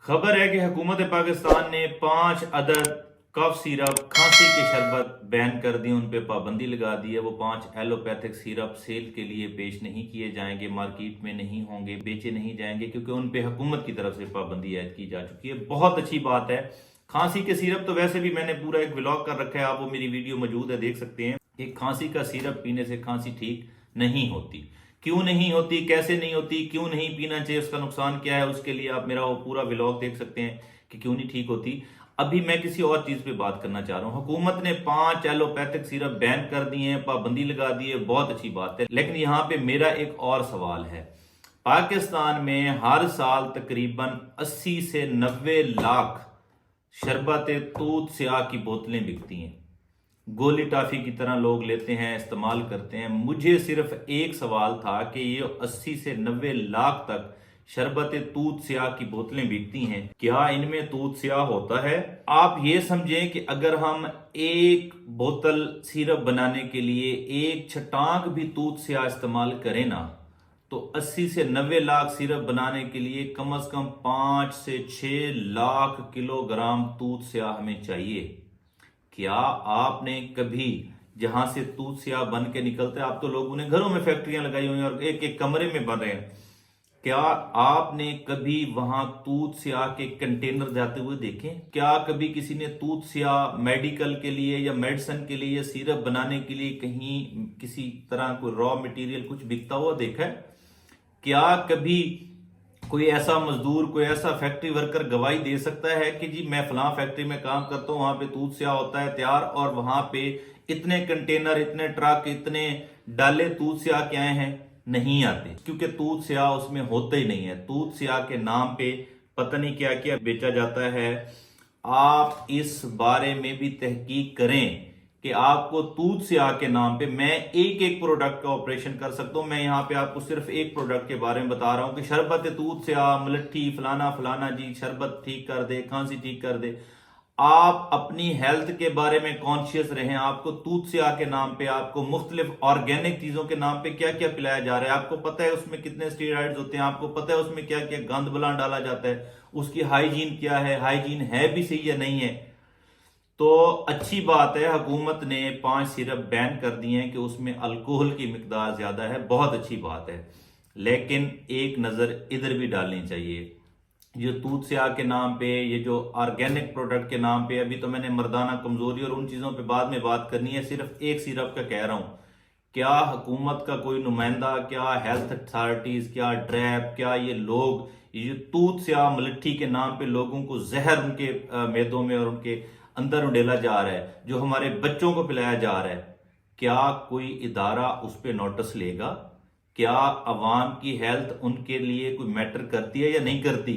खबर है कि हुकूमत पाकिस्तान ने 5 अदद कफ सिरप खांसी के शरबत बैन कर दिए, उन पे पाबंदी लगा दी है। वो 5 एलोपैथिक सिरप सेल के लिए पेश नहीं किए जाएंगे, मार्केट में नहीं होंगे, बेचे नहीं जाएंगे, क्योंकि उन पे हुकूमत की तरफ से पाबंदी आयद की जा चुकी है। बहुत अच्छी बात है। खांसी के सिरप तो वैसे भी मैंने पूरा एक व्लॉग कर रखा है, आप वो मेरी वीडियो मौजूद है, देख सकते हैं कि खांसी का सिरप पीने से खांसी ठीक नहीं होती। क्यों नहीं होती, कैसे नहीं होती, क्यों नहीं पीना चाहिए, उसका नुकसान क्या है, उसके लिए आप मेरा वो पूरा व्लॉग देख सकते हैं कि क्यों नहीं ठीक होती। अभी मैं किसी और चीज पे बात करना चाह रहा हूं। हुकूमत ने 5 एलोपैथिक सिरप बैन कर दिए हैं, पाबंदी लगा दी है, बहुत अच्छी बात है। लेकिन यहां पे मेरा एक और सवाल है। पाकिस्तान में हर साल तकरीबन 80 से 90 लाख शरबत तूत स्याह की बोतलें बिकती हैं। गोली टाफी की तरह लोग लेते हैं, इस्तेमाल करते हैं। मुझे सिर्फ एक सवाल था कि ये 80 से 90 लाख तक शरबत तूत स्याह की बोतलें बिकती हैं, क्या इनमें तूत स्याह होता है? आप ये समझें कि अगर हम एक बोतल सिरप बनाने के लिए एक छटाक भी तूत स्याह इस्तेमाल करें ना, तो 80 से 90 लाख सिरप बनाने के लिए कम से कम 5 से 6 लाख किलोग्राम तूत स्याह हमें चाहिए। क्या आपने कभी, जहां से तूत स्याह बन के निकलते हैं, आप तो लोगों ने घरों में फैक्ट्रियां लगाई हुई हैं और एक एक कमरे में बन रहे हैं, क्या आपने कभी वहां तूत स्याह के कंटेनर जाते हुए देखे? क्या कभी किसी ने तूत स्याह मेडिकल के लिए या मेडिसिन के लिए या सिरप बनाने के लिए कहीं किसी तरह कोई रॉ मटेरियल कुछ बिकता हुआ देखा है? क्या कभी कोई ऐसा मजदूर, कोई ऐसा फैक्ट्री वर्कर गवाही दे सकता है कि जी मैं फलां फैक्ट्री में काम करता हूं, वहां पे तूत स्याह होता है तैयार, और वहां पे इतने कंटेनर, इतने ट्रक, इतने डाले तूत स्याह के आए हैं? नहीं आते, क्योंकि तूत स्याह उसमें होता ही नहीं है। तूत स्याह के नाम पे पता नहीं क्या क्या बेचा जाता है। आप इस बारे में भी तहकीक करें कि आपको तूत स्याह के नाम पे मैं एक एक प्रोडक्ट का ऑपरेशन कर सकता हूं। मैं यहां पे आपको सिर्फ एक प्रोडक्ट के बारे में बता रहा हूं कि शरबत तूत स्याह, मलट्ठी, फलाना फलाना जी शरबत ठीक कर दे, खांसी ठीक कर दे। आप अपनी हेल्थ के बारे में कॉन्शियस रहें। आपको तूत स्याह के नाम पे, आपको मुख्तलिफ ऑर्गेनिक चीजों के नाम पे क्या क्या पिलाया जा रहा है, आपको पता है उसमें कितने स्टेरॉइड्स होते हैं, आपको पता है उसमें क्या क्या गंद बला डाला जाता है, उसकी हाइजीन क्या है, हाइजीन है भी सही या नहीं है? तो अच्छी बात है, हुकूमत ने 5 सिरप बैन कर दिए हैं कि उसमें अल्कोहल की मिकदार ज्यादा है, बहुत अच्छी बात है। लेकिन एक नजर इधर भी डालनी चाहिए। ये तूत स्याह के नाम पे, ये जो ऑर्गेनिक प्रोडक्ट के नाम पे, अभी तो मैंने मर्दाना कमजोरी और उन चीजों पे बाद में बात करनी है, सिर्फ एक सिरप का कह रहा हूं। क्या हुकूमत का कोई नुमाइंदा, क्या हेल्थ अथॉरिटीज, क्या ड्रैब, क्या ये लोग ये तूत स्याह मलट्ठी के नाम पे लोगों को जहर उनके मैदों में और उनके अंदर उडेला जा रहा है, जो हमारे बच्चों को पिलाया जा रहा है, क्या कोई इदारा उस पर नोटिस लेगा? क्या अवाम की हेल्थ उनके लिए कोई मैटर करती है या नहीं करती?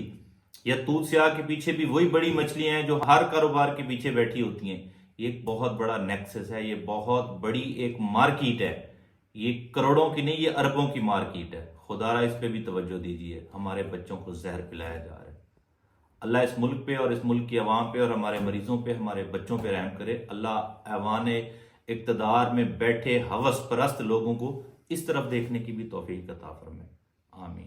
या तूत स्याह के पीछे भी वही बड़ी मछलियां हैं जो हर कारोबार के पीछे बैठी होती हैं? ये एक बहुत बड़ा नेक्सस है, ये बहुत बड़ी एक मार्केट है। ये करोड़ों की नहीं, ये अरबों की मार्केट है। खुदारा इस पे भी तवज्जो दीजिए। हमारे बच्चों को जहर पिलाया जा रहा है। अल्लाह इस मुल्क पे और इस मुल्क की आवाम पे और हमारे मरीजों पे, हमारे बच्चों पे रहम करे। अल्लाह ऐवान इक्तदार में बैठे हवस परस्त लोगों को इस तरफ देखने की भी तौफीक अता फरमाए। आमीन।